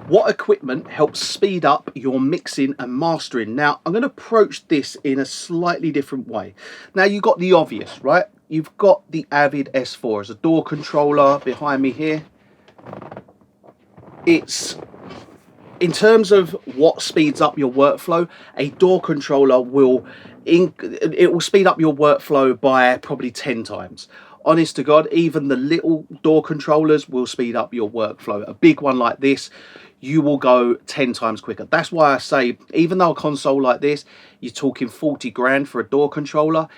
What equipment helps speed up your mixing and mastering? Now, I'm going to approach this in a slightly different way. Now, you've got the obvious, right? You've got the Avid S4 as a DAW controller behind me here. It's, in terms of what speeds up your workflow, a DAW controller will speed up your workflow by probably 10 times. Honest to God, even the little DAW controllers will speed up your workflow. A big one like this, you will go 10 times quicker. That's why I say, even though a console like this, you're talking 40 grand for a DAW controller,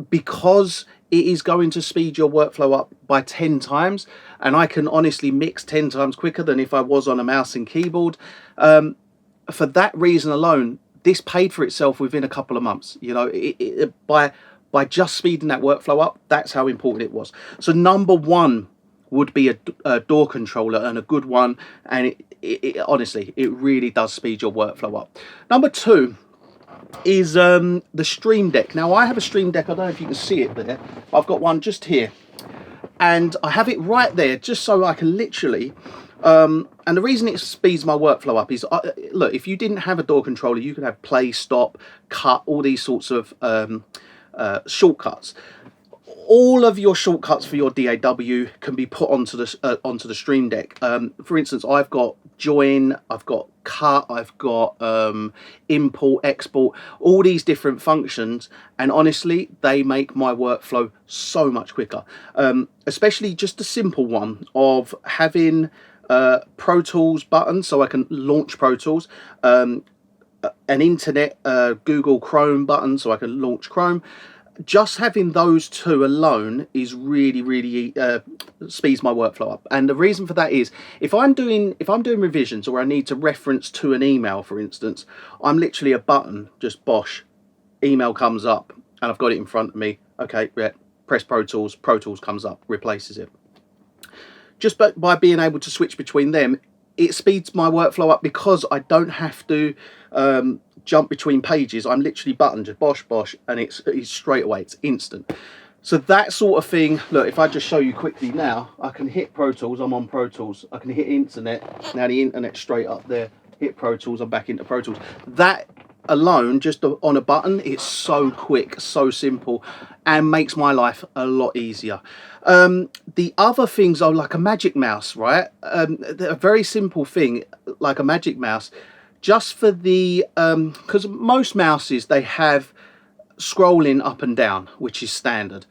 because it is going to speed your workflow up by 10 times, and I can honestly mix 10 times quicker than if I was on a mouse and keyboard. For that reason alone, this paid for itself within a couple of months. You know, by just speeding that workflow up, that's how important it was. So number one would be a DAW controller, and a good one, and honestly, it really does speed your workflow up. Number two is the Stream Deck. Now, I have a Stream Deck, I don't know if you can see it there, I've got one just here, and I have it right there just so I can literally, and the reason it speeds my workflow up is, look, if you didn't have a DAW controller, you could have play, stop, cut, all these sorts of shortcuts. All of your shortcuts for your DAW can be put onto the Stream Deck. For instance, I've got join, I've got cut, I've got import, export, all these different functions, and honestly, they make my workflow so much quicker. Especially just a simple one of having Pro Tools button, so I can launch Pro Tools, an internet Google Chrome button, so I can launch Chrome. Just having those two alone is really speeds my workflow up. And the reason for that is, if I'm doing revisions, or I need to reference to an email, for instance, I'm literally a button, just bosh, email comes up, and I've got it in front of me. Okay, yeah, press Pro Tools comes up, replaces it. Just by being able to switch between them, it speeds my workflow up, because I don't have to jump between pages. I'm literally button, just bosh, and it's straight away, it's instant. So that sort of thing, look, if I just show you quickly now, I can hit Pro Tools, I'm on Pro Tools, I can hit internet, now the internet's straight up there, hit Pro Tools, I'm back into Pro Tools. That alone, just on a button, it's so quick, so simple, and makes my life a lot easier. The other things are like a Magic Mouse, right? A very simple thing like a Magic Mouse, just for the because most mouses, they have scrolling up and down, which is standard.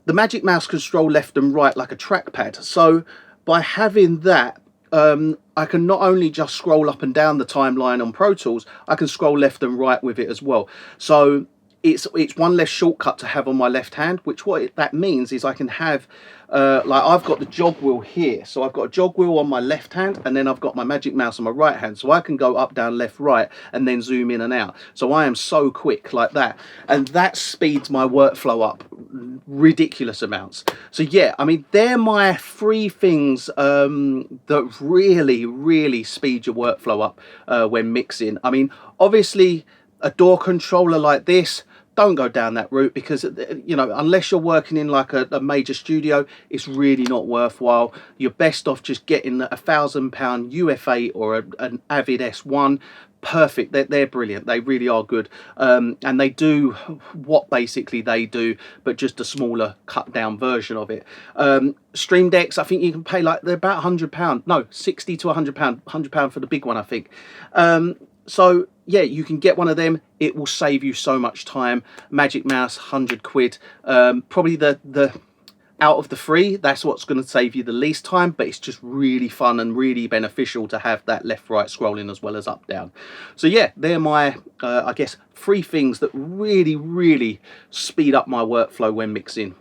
The Magic Mouse can scroll left and right like a trackpad, so by having that, I can not only just scroll up and down the timeline on Pro Tools, I can scroll left and right with it as well. So it's one less shortcut to have on my left hand, which that means is I can have, like I've got the jog wheel here. So I've got a jog wheel on my left hand, and then I've got my Magic Mouse on my right hand. So I can go up, down, left, right, and then zoom in and out. So I am so quick like that. And that speeds my workflow up ridiculous amounts. So yeah, I mean, they're my three things that really speed your workflow up when mixing. I mean, obviously a DAW controller like this, don't go down that route, because, you know, unless you're working in like a major studio, it's really not worthwhile. You're best off just getting a £1,000 UFA or an Avid S1. Perfect. They're brilliant. They really are good, and they do what basically they do, but just a smaller cut down version of it. Stream Decks, I think you can pay like, they're about £100, no, £60 to £100 for the big one, I think. So yeah, you can get one of them. It will save you so much time. Magic Mouse, 100 quid. Probably the out of the three, that's what's going to save you the least time, but it's just really fun and really beneficial to have that left right scrolling as well as up down. So yeah, they're my I guess 3 things that really speed up my workflow when mixing.